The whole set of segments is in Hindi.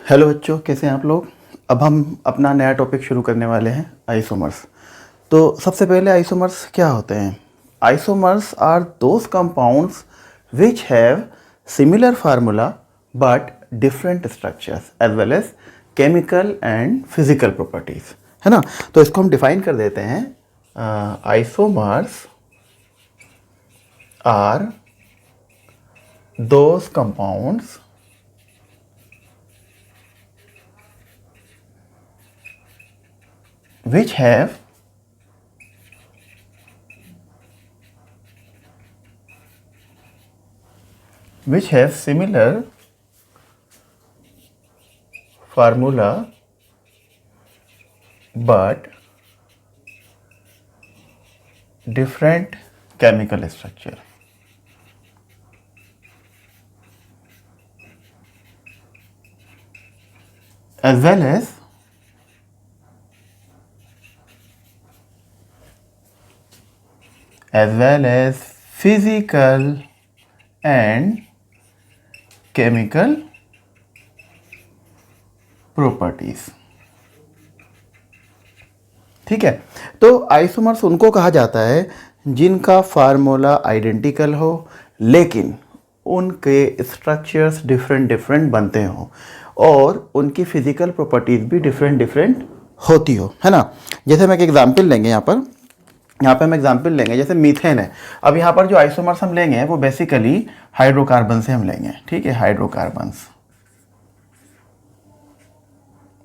हेलो बच्चों, कैसे हैं आप लोग। अब हम अपना नया टॉपिक शुरू करने वाले हैं, आइसोमर्स। तो सबसे पहले आइसोमर्स क्या होते हैं। Isomers are those compounds which have similar formula but different structures as well as chemical and physical properties, है ना। तो इसको हम डिफाइन कर देते हैं। Isomers are those compounds which have similar formula but different chemical structure. As well as physical and chemical properties. ठीक है। तो आइसोमर्स उनको कहा जाता है जिनका फार्मूला आइडेंटिकल हो लेकिन उनके स्ट्रक्चर्स डिफरेंट बनते हों और उनकी फिजिकल प्रॉपर्टीज भी डिफरेंट होती हो, है ना। जैसे हम एक एग्जांपल लेंगे यहाँ पे हम एग्जाम्पल लेंगे, जैसे मीथेन है। अब यहाँ पर जो आइसोमर्स हम लेंगे वो बेसिकली हाइड्रोकार्बन से हम लेंगे, ठीक है, हाइड्रोकार्बन्स,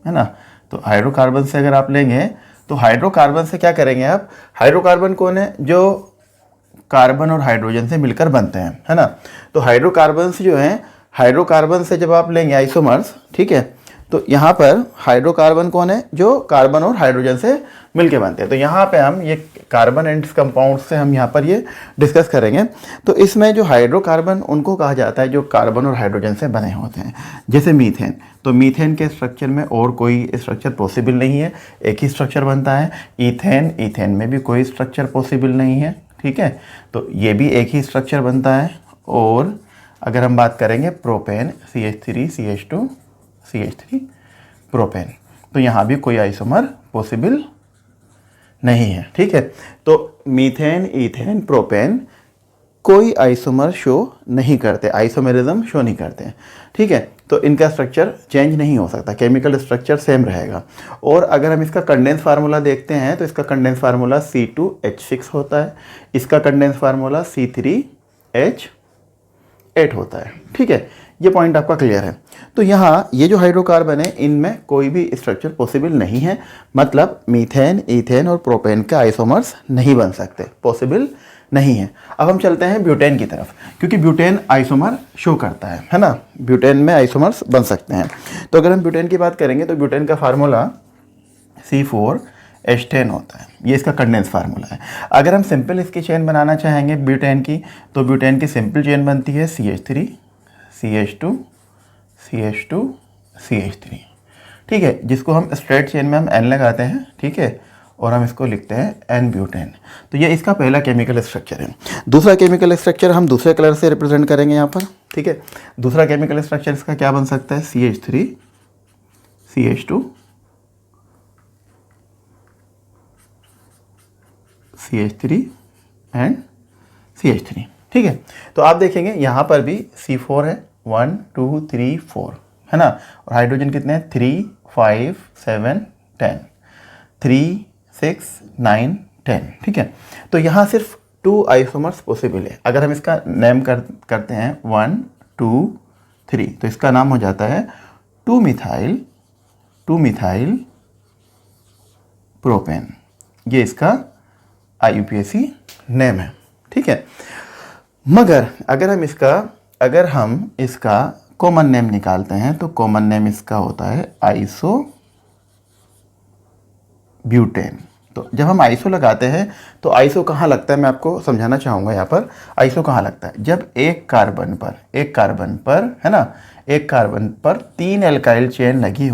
है ना। तो हाइड्रोकार्बन से अगर आप लेंगे तो हाइड्रोकार्बन से क्या करेंगे आप, हाइड्रोकार्बन कौन है, जो कार्बन और हाइड्रोजन से मिलकर बनते हैं, है ना। तो हाइड्रोकार्बन से जो है, हाइड्रोकार्बन से जब आप लेंगे आइसोमर्स, ठीक है, तो यहाँ पर हाइड्रोकार्बन कौन है, जो कार्बन और हाइड्रोजन से मिलके बनते हैं। तो यहाँ पे हम ये कार्बन एंड कंपाउंड से हम यहाँ पर ये डिस्कस करेंगे। तो इसमें जो हाइड्रोकार्बन उनको कहा जाता है जो कार्बन और हाइड्रोजन से बने होते हैं। जैसे मीथेन, तो मीथेन के स्ट्रक्चर में और कोई स्ट्रक्चर पॉसिबल नहीं है, एक ही स्ट्रक्चर बनता है। ईथेन में भी कोई स्ट्रक्चर पॉसिबल नहीं है, ठीक है, तो ये भी एक ही स्ट्रक्चर बनता है। और अगर हम बात करेंगे propane, CH3 CH2 CH3 propane, तो यहाँ भी कोई आइसोमर पॉसिबल नहीं है, ठीक है। तो मीथेन, ईथेन, प्रोपेन कोई आइसोमर शो नहीं करते, आइसोमेरिज्म शो नहीं करते हैं, ठीक है। तो इनका स्ट्रक्चर चेंज नहीं हो सकता, केमिकल स्ट्रक्चर सेम रहेगा। और अगर हम इसका कंडेंस फार्मूला देखते हैं तो इसका कंडेंस फार्मूला C2H6 होता है, इसका कंडेंस फार्मूला C3H8 होता है, ठीक है। ये पॉइंट आपका क्लियर है। तो यहाँ ये जो हाइड्रोकार्बन है इनमें कोई भी स्ट्रक्चर पॉसिबल नहीं है, मतलब मीथेन, ईथेन और प्रोपेन के आइसोमर्स नहीं बन सकते, पॉसिबल नहीं है। अब हम चलते हैं ब्यूटेन की तरफ, क्योंकि ब्यूटेन आइसोमर शो करता है ना, ब्यूटेन में आइसोमर्स बन सकते हैं। तो अगर हम ब्यूटेन की बात करेंगे तो ब्यूटेन का फार्मूला C4H10 होता है, ये इसका कंडेंस फार्मूला है। अगर हम सिंपल इसकी चेन बनाना चाहेंगे ब्यूटेन की, तो ब्यूटेन की सिंपल चेन बनती है CH3 CH2 CH2 CH3, ठीक है, जिसको हम स्ट्रेट चेन में हम N लगाते हैं, ठीक है, और हम इसको लिखते हैं N ब्यूटेन। तो ये इसका पहला केमिकल स्ट्रक्चर है। दूसरा केमिकल स्ट्रक्चर हम दूसरे कलर से रिप्रेजेंट करेंगे यहाँ पर, ठीक है। दूसरा केमिकल स्ट्रक्चर इसका क्या बन सकता है, CH3 CH2 CH3 and CH3, ठीक है। तो आप देखेंगे यहाँ पर भी C4 है, 1 2 3 4, है ना। और हाइड्रोजन कितने हैं, 3 5 7 10, 3 6 9 10, ठीक है। तो यहाँ सिर्फ 2 आइसोमर्स पॉसिबल है। अगर हम इसका नेम करते हैं 1 2 3, तो इसका नाम हो जाता है 2 मिथाइल प्रोपेन, ये इसका IUPAC नेम है, ठीक है। मगर अगर हम इसका कॉमन नेम निकालते हैं तो कॉमन नेम इसका होता है आइसोब्यूटेन। तो जब हम आइसो लगाते हैं तो आइसो कहाँ लगता है, मैं आपको समझाना चाहूँगा यहाँ पर। आइसो कहाँ लगता है, जब एक कार्बन पर है ना, एक कार्बन पर 3 एल्काइल चेन लगी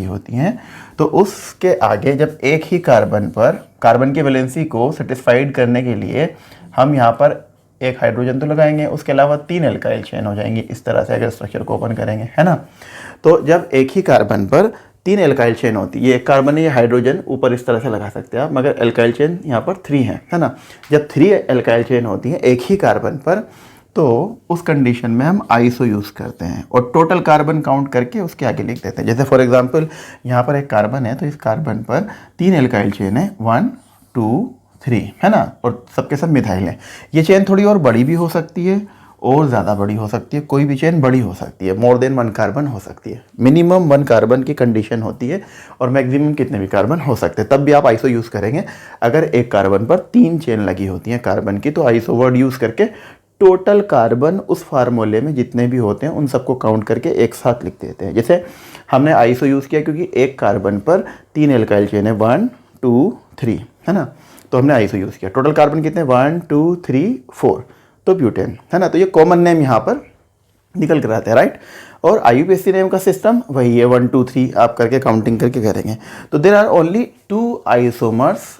होती हैं, तो उसके आगे जब एक ही कार्बन की वैलेंसी को सेटिस्फाइड करने के लिए हम यहाँ पर एक हाइड्रोजन तो लगाएंगे, उसके अलावा 3 एल्काइल चेन हो जाएंगी इस तरह से अगर स्ट्रक्चर को ओपन करेंगे, है ना। तो जब एक ही कार्बन पर 3 एल्काइल चेन होती है, ये एक कार्बन है, ये हाइड्रोजन ऊपर इस तरह से लगा सकते हैं आप, मगर एल्काइल चेन यहाँ पर 3 है ना। जब 3 एल्काइल चेन होती है एक ही कार्बन पर, तो उस कंडीशन में हम आइसो यूज़ करते हैं और टोटल कार्बन काउंट करके उसके आगे लिख देते हैं। जैसे फॉर एग्जांपल यहाँ पर एक कार्बन है, तो इस कार्बन पर 3 एल्काइल चेन है, 1 2 3, है ना, और सबके सब मिथाइल है। ये चेन थोड़ी और बड़ी भी हो सकती है और ज़्यादा बड़ी हो सकती है, कोई भी चेन बड़ी हो सकती है, मोर देन 1 कार्बन हो सकती है। मिनिमम 1 कार्बन की कंडीशन होती है और मैक्सिमम कितने भी कार्बन हो सकते हैं, तब भी आप आइसो यूज़ करेंगे। अगर एक कार्बन पर 3 चेन लगी होती हैं कार्बन की, तो आइसो वर्ड यूज़ करके टोटल कार्बन उस फार्मूले में जितने भी होते हैं उन सबको काउंट करके एक साथ लिख देते हैं। जैसे हमने आइसो यूज़ किया क्योंकि एक कार्बन पर 3 एल्काइल चेन है, 1 2 3, है ना, तो हमने आइसो यूज़ किया। टोटल कार्बन कितने, 1 2 3 4, तो ब्यूटेन, है ना। तो ये कॉमन नेम यहाँ पर निकल कर आते हैं, राइट। और IUPAC नेम का सिस्टम वही है, 1 2 3 आप करके काउंटिंग करके करेंगे। तो there are only 2 isomers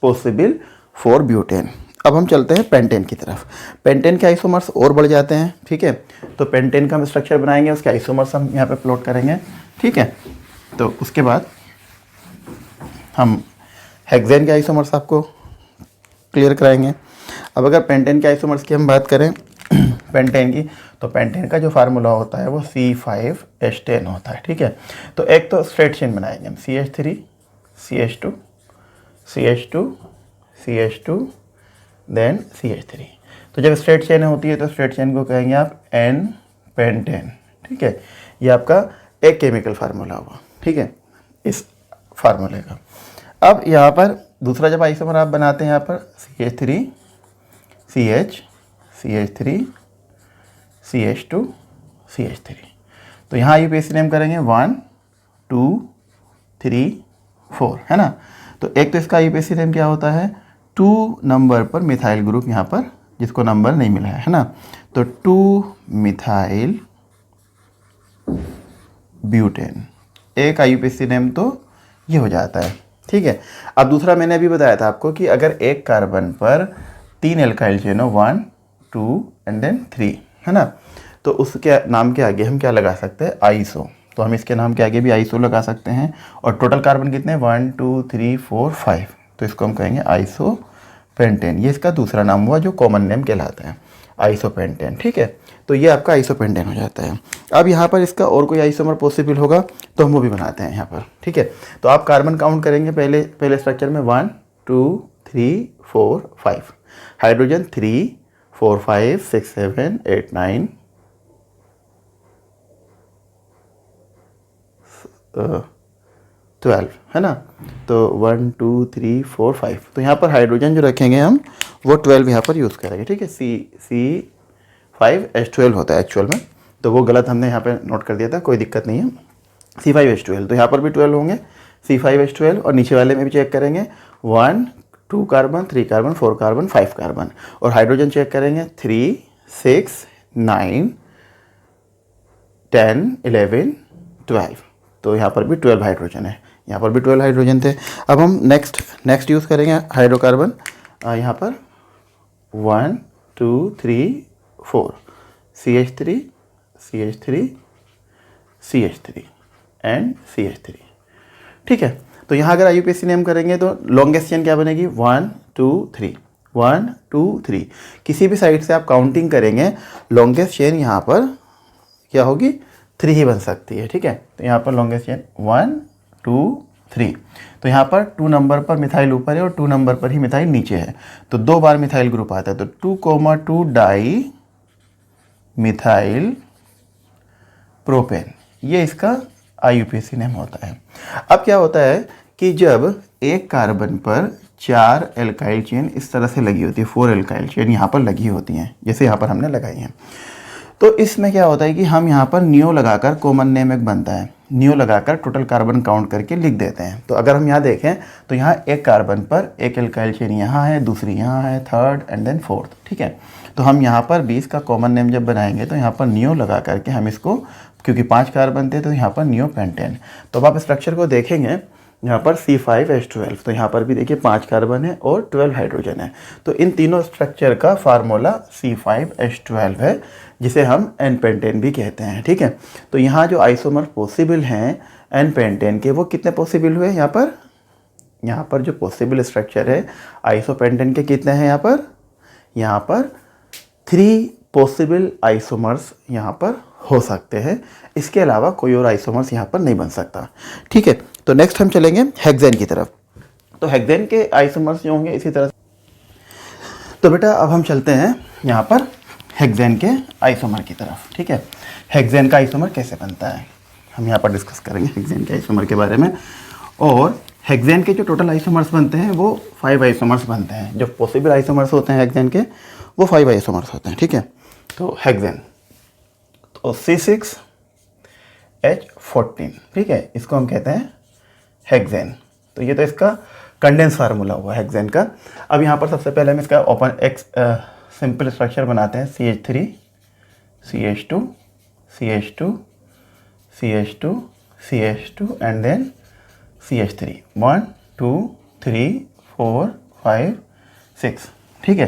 possible for butane. अब हम चलते हैं पेंटेन की तरफ। पेंटेन के आइसोमर्स और बढ़ जाते हैं, ठीक है। तो पेंटेन का हम स्ट्रक्चर बनाएंगे, उसके आइसोमर्स हम यहाँ पे प्लॉट करेंगे, ठीक है। तो उसके बाद हम हेक्सेन के आइसोमर्स आपको क्लियर कराएंगे। अब अगर पेंटेन के आइसोमर्स की हम बात करें पेंटेन की, तो पेंटेन का जो फार्मूला होता है वो C5H10 होता है, ठीक है। तो एक तो स्ट्रेट चेन बनाएंगे हम, CH3 CH2 CH2 CH2 then CH3। तो जब स्ट्रेट चेन होती है तो स्ट्रेट चेन को कहेंगे आप N पेंटेन, ठीक है। ये आपका एक केमिकल फार्मूला होगा, ठीक है, इस फार्मूले का। अब यहाँ पर दूसरा जब आइसोमर आप बनाते हैं, यहाँ पर CH3 CH CH3 CH2 CH3, तो यहाँ IUPAC नेम करेंगे 1 2 3 4, है ना। तो एक तो इसका IUPAC नेम क्या होता है, 2 नंबर पर मिथाइल ग्रुप यहाँ पर जिसको नंबर नहीं मिला है ना, तो 2 मिथाइल ब्यूटेन, एक IUPAC नेम तो ये हो जाता है, ठीक है। अब दूसरा मैंने अभी बताया था आपको कि अगर एक कार्बन पर 3 एल्काइल चेन हो, 1 2 एंड देन 3, है ना, तो उसके नाम के आगे हम क्या लगा सकते हैं, आइसो। तो हम इसके नाम के आगे भी आइसो लगा सकते हैं। और टोटल कार्बन कितने, 1 2 3 4 5, तो इसको हम कहेंगे आइसो पेंटेन। ये इसका दूसरा नाम हुआ जो कॉमन नेम कहलाता है, आइसो पेंटेन, ठीक है। तो ये आपका आइसो पेंटेन हो जाता है। अब यहाँ पर इसका और कोई आइसोमर पॉसिबल होगा तो हम वो भी बनाते हैं यहाँ पर, ठीक है। तो आप कार्बन काउंट करेंगे पहले स्ट्रक्चर में 1 2 3 4 5, हाइड्रोजन 3 4 5 6 7 8 9 12, है ना। तो 1 2 3 4 5, तो यहाँ पर हाइड्रोजन जो रखेंगे हम वो 12 यहाँ पर यूज़ करेंगे, ठीक है। C5H12 होता है एक्चुअल में, तो वो गलत हमने यहाँ पे नोट कर दिया था, कोई दिक्कत नहीं है। C5H12, तो यहाँ पर भी 12 होंगे, C5H12, और नीचे वाले में भी चेक करेंगे 1 2 कार्बन 3 कार्बन 4 कार्बन 5 कार्बन, और हाइड्रोजन चेक करेंगे 3 6 9 10 11 12, तो यहाँ पर भी 12 हाइड्रोजन है, यहाँ पर भी 12 हाइड्रोजन थे। अब हम नेक्स्ट यूज़ करेंगे हाइड्रोकार्बन, यहाँ पर 1 2 3 4, CH3 CH3 CH3 and CH3, ठीक है। तो यहाँ अगर IUPAC नेम करेंगे तो लॉन्गेस्ट चेन क्या बनेगी, 1 2 3 1 2 3, किसी भी साइड से आप काउंटिंग करेंगे लॉन्गेस्ट चेन यहाँ पर क्या होगी, 3 ही बन सकती है, ठीक है। तो यहाँ पर लॉन्गेस्ट चेन 1 2 3, तो यहाँ पर 2 नंबर पर मिथाइल ऊपर है और 2 नंबर पर ही मिथाइल नीचे है, तो 2 बार मिथाइल ग्रुप आता है, तो 2,2 डाई मिथाइल प्रोपेन, ये इसका IUPAC नेम होता है। अब क्या होता है कि जब एक कार्बन पर 4 एल्काइल चेन इस तरह से लगी होती है, 4 एल्काइल चेन यहाँ पर लगी होती हैं, जैसे यहाँ पर हमने लगाई हैं, तो इसमें क्या होता है कि हम यहाँ पर नियो लगाकर, कॉमन नेम एक बनता है, नियो लगाकर टोटल कार्बन काउंट करके लिख देते हैं। तो अगर हम यहाँ देखें तो यहाँ एक कार्बन पर एक एल्काइल चेन यहाँ है, दूसरी यहाँ है, थर्ड एंड देन फोर्थ, ठीक है। तो हम यहाँ पर 20 का कॉमन नेम जब बनाएंगे तो यहाँ पर नियो लगा करके हम इसको, क्योंकि 5 कार्बन थे तो यहाँ पर नियो पेंटेन। तो अब आप स्ट्रक्चर को देखेंगे यहाँ पर C5H12। तो यहाँ पर भी देखिए 5 कार्बन है और 12 हाइड्रोजन है। तो इन तीनों स्ट्रक्चर का फार्मूला C5H12 है, जिसे हम एन पेंटेन भी कहते हैं। ठीक है, तो यहाँ जो आइसोमर पॉसिबल हैं एन पेंटेन के, वो कितने पॉसिबल हुए यहाँ पर जो पॉसिबल स्ट्रक्चर है आइसोपेंटेन के कितने हैं यहाँ पर 3 पॉसिबल आइसोमर्स यहाँ पर हो सकते हैं। इसके अलावा कोई और आइसोमर्स यहाँ पर नहीं बन सकता। ठीक है, तो नेक्स्ट हम चलेंगे हेक्सेन की तरफ। तो हेक्सेन के आइसोमर्स जो होंगे इसी तरह। तो बेटा अब हम चलते हैं यहाँ पर हेक्सेन के आइसोमर की तरफ। ठीक है, हेक्सेन का आइसोमर कैसे बनता है हम यहाँ पर डिस्कस करेंगे हेक्सेन के आइसोमर के बारे में। और हेक्सेन के जो टोटल आइसोमर्स बनते हैं वो 5 आइसोमर्स बनते हैं। जो पॉसिबल आइसोमर्स होते हैं हेक्सेन के वो 5 आइसोमर्स होते हैं। ठीक है, तो हेक्सेन तो C6H14, ठीक है, इसको हम कहते हैं हेक्सेन। तो ये तो इसका कंडेंस फार्मूला हुआ हेक्सेन का। अब यहाँ पर सबसे पहले हम इसका ओपन एक सिंपल स्ट्रक्चर बनाते हैं। CH3 CH2 CH2 CH2 CH2 and then CH3 1 2 3 4 5 6। ठीक है,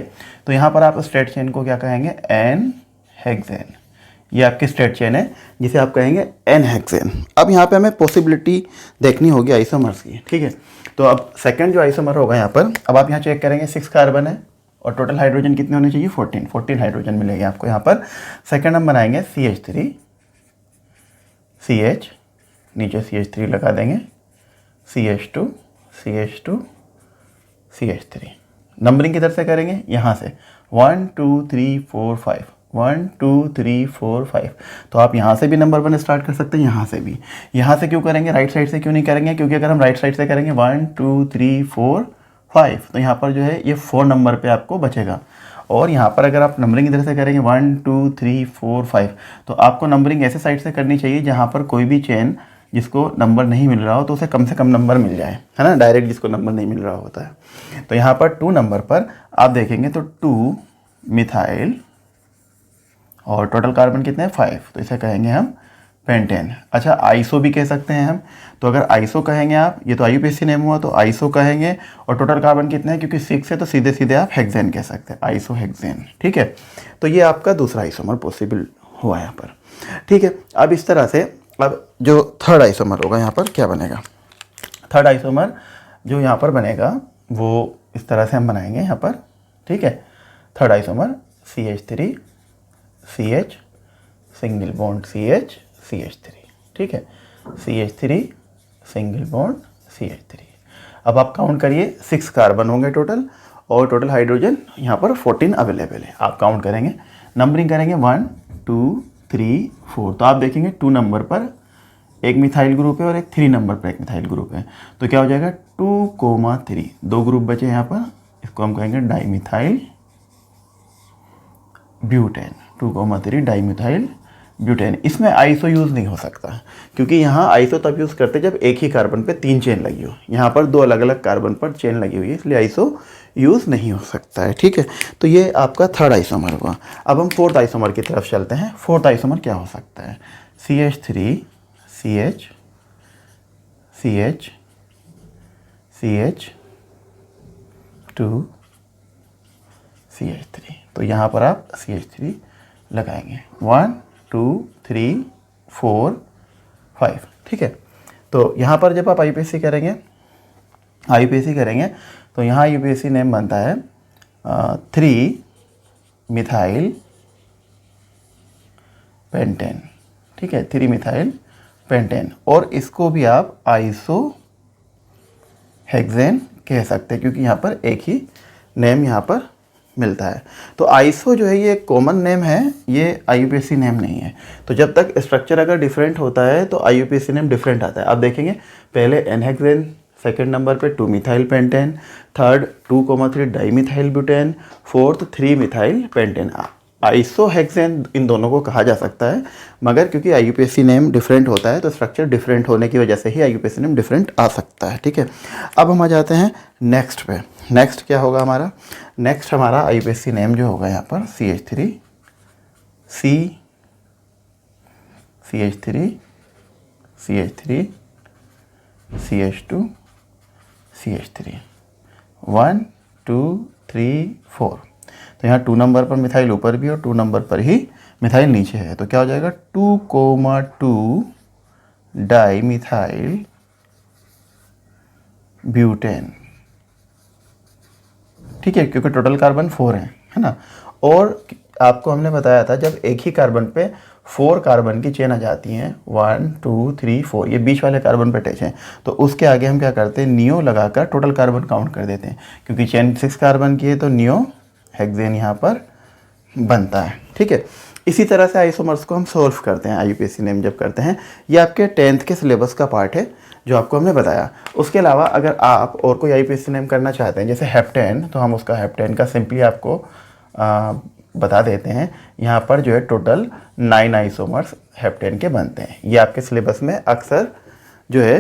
तो यहाँ पर आप स्ट्रेट चेन को क्या कहेंगे एन हेक्सेन। ये आपकी स्ट्रेट चेन है जिसे आप कहेंगे एन हेक्सेन। अब यहाँ पे हमें पॉसिबिलिटी देखनी होगी आइसोमर्स की। ठीक है, तो अब सेकंड जो आइसोमर होगा यहाँ पर, अब आप यहाँ चेक करेंगे 6 कार्बन है और टोटल हाइड्रोजन कितने होने चाहिए 14 हाइड्रोजन मिलेंगे आपको यहाँ पर। सेकंड हम बनाएंगे CH3 CH, नीचे CH3 लगा देंगे, CH2 CH2 CH3। नंबरिंग किधर से करेंगे यहाँ से 1 2 3 4 5 1 2 3 4 5। तो आप यहाँ से भी नंबर 1 स्टार्ट कर सकते हैं, यहाँ से भी। यहाँ से क्यों करेंगे, राइट साइड से क्यों नहीं करेंगे, क्योंकि अगर हम राइट साइड से करेंगे 1 2 3 4 5 तो यहाँ पर जो है ये 4 नंबर पे आपको बचेगा। और यहाँ पर अगर आप नंबरिंग इधर से करेंगे 1 2 3 4 5 तो आपको नंबरिंग ऐसे साइड से करनी चाहिए जहाँ पर कोई भी चेन जिसको नंबर नहीं मिल रहा हो तो उसे कम से कम नंबर मिल जाए, है ना, डायरेक्ट जिसको नंबर नहीं मिल रहा होता है। तो यहाँ पर 2 नंबर पर आप देखेंगे तो 2 मिथाइल और टोटल कार्बन कितने हैं 5, तो इसे कहेंगे हम पेंटेन। अच्छा, आइसो भी कह सकते हैं हम। तो अगर आइसो कहेंगे आप, ये तो IUPAC नेम हुआ, तो आइसो कहेंगे और टोटल कार्बन कितने हैं, क्योंकि 6 है तो सीधे सीधे आप हेक्सेन कह सकते हैं, आइसो हेक्सेन। ठीक है, तो ये आपका दूसरा आइसोमर पॉसिबल हुआ यहाँ पर। ठीक है, अब इस तरह से अब जो थर्ड आइसोमर होगा यहाँ पर क्या बनेगा, थर्ड आइसोमर जो यहाँ पर बनेगा वो इस तरह से हम बनाएंगे यहाँ पर। ठीक है, third isomer CH3 CH single bond CH CH3। ठीक है, CH3 सिंगल बॉन्ड CH3। अब आप काउंट करिए 6 कार्बन होंगे टोटल और टोटल हाइड्रोजन यहाँ पर 14 अवेलेबल है। आप काउंट करेंगे, नंबरिंग करेंगे 1 2 3 4। तो आप देखेंगे 2 नंबर पर एक मिथाइल ग्रुप है और एक 3 नंबर पर एक मिथाइल ग्रुप है। तो क्या हो जाएगा 2,3, 2 ग्रुप बचे यहाँ पर, इसको हम कहेंगे डाईमिथाइल ब्यूटेन। 2,3 dimethyl butane. इसमें आइसो यूज़ नहीं हो सकता क्योंकि यहाँ आइसो तब यूज़ करते जब एक ही कार्बन पे 3 चेन लगी हो। यहाँ पर 2 अलग अलग कार्बन पर चेन लगी हुई है, इसलिए आइसो यूज़ नहीं हो सकता है। ठीक है, तो ये आपका थर्ड आइसोमर हुआ। अब हम फोर्थ आइसोमर की तरफ चलते हैं। फोर्थ आइसोमर क्या हो सकता है, CH3 CH CH CH2 CH3। तो यहाँ पर आप CH3 लगाएंगे 1 2 3 4 5। ठीक है, तो यहाँ पर जब आप IUPAC करेंगे तो यहाँ IUPAC नेम बनता है 3 मिथाइल पेंटेन। ठीक है, 3 मिथाइल पेंटेन, और इसको भी आप आइसो हेक्सेन कह सकते हैं क्योंकि यहाँ पर एक ही नेम यहाँ पर मिलता है। तो आइसो जो है ये कॉमन नेम है, ये IUPAC नेम नहीं है। तो जब तक स्ट्रक्चर अगर डिफरेंट होता है तो IUPAC नेम डिफरेंट आता है। आप देखेंगे पहले एन हेक्सेन, सेकेंड नंबर पे 2 methyl pentane, third 2,3 dimethyl butane, fourth 3 methyl pentane. Iso hexane इन दोनों को कहा जा सकता है, मगर क्योंकि IUPAC नेम डिफरेंट होता है तो स्ट्रक्चर डिफरेंट होने की वजह से ही IUPAC नेम डिफरेंट आ सकता है। ठीक है, अब हम आ जाते हैं नेक्स्ट पे। नेक्स्ट क्या होगा हमारा, नेक्स्ट हमारा IUPAC नेम जो होगा यहाँ पर CH3 CH3 CH2 CH3, 1 2 3 4। तो यहाँ 2 नंबर पर मिथाइल ऊपर भी और 2 नंबर पर ही मिथाइल नीचे है, तो क्या हो जाएगा 2,2 डाई मिथाइल ब्यूटेन। ठीक है, क्योंकि टोटल कार्बन 4 है ना। और आपको हमने बताया था जब एक ही कार्बन पे 4 कार्बन की चेन आ जाती हैं, 1 2 3 4, ये बीच वाले कार्बन पे अटैच हैं, तो उसके आगे हम क्या करते हैं, नियो लगाकर टोटल कार्बन काउंट कर देते हैं। क्योंकि चेन 6 कार्बन की है तो नियो हेक्सेन यहाँ पर बनता है। ठीक है, इसी तरह से आइसोमर्स को हम सॉल्व करते हैं IUPAC नेम जब करते हैं। ये आपके 10th के सिलेबस का पार्ट है जो आपको हमने बताया। उसके अलावा अगर आप और कोई IUPAC नेम करना चाहते हैं जैसे हेप्टेन, तो हम उसका हेप्टेन का सिंपली आपको बता देते हैं। यहाँ पर जो है टोटल 9 आइसोमर्स हेप्टेन के बनते हैं। ये आपके सिलेबस में अक्सर जो है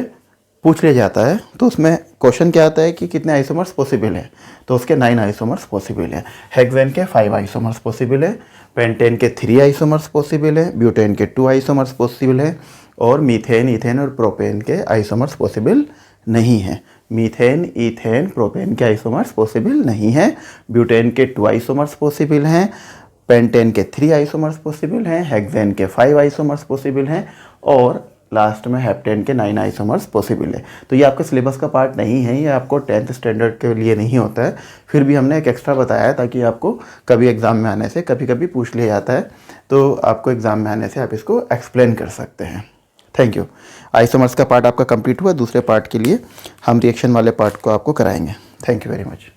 पूछ लिया जाता है, तो उसमें क्वेश्चन क्या आता है कि कितने आइसोमर्स पॉसिबल हैं, तो उसके 9 आइसोमर्स पॉसिबल हैं। हेक्सेन के 5 आइसोमर्स पॉसिबल है, पेंटेन के 3 आइसोमर्स पॉसिबल है, ब्यूटेन के 2 आइसोमर्स पॉसिबल है, और मीथेन, इथेन और प्रोपेन के आइसोमर्स पॉसिबल नहीं है। मीथेन, इथेन, प्रोपेन के आइसोमर्स पॉसिबल नहीं है। ब्यूटेन के 2 आइसोमर्स पॉसिबल हैं, पेंटेन के 3 आइसोमर्स पॉसिबल हैं, हेक्सेन के 5 आइसोमर्स पॉसिबल हैं, और लास्ट में हेप्टेन के 9 आइसोमर्स पॉसिबल है। तो ये आपके सिलेबस का पार्ट नहीं है, ये आपको 10th स्टैंडर्ड के लिए नहीं होता है। फिर भी हमने एक एक्स्ट्रा बताया ताकि आपको कभी एग्ज़ाम में आने से कभी कभी पूछ लिया जाता है, तो आपको एग्ज़ाम में आने से आप इसको एक्सप्लेन कर सकते हैं। Thank you. आइसोमर्स का पार्ट आपका कंप्लीट हुआ। दूसरे पार्ट के लिए हम रिएक्शन वाले पार्ट को आपको कराएंगे। Thank you very much.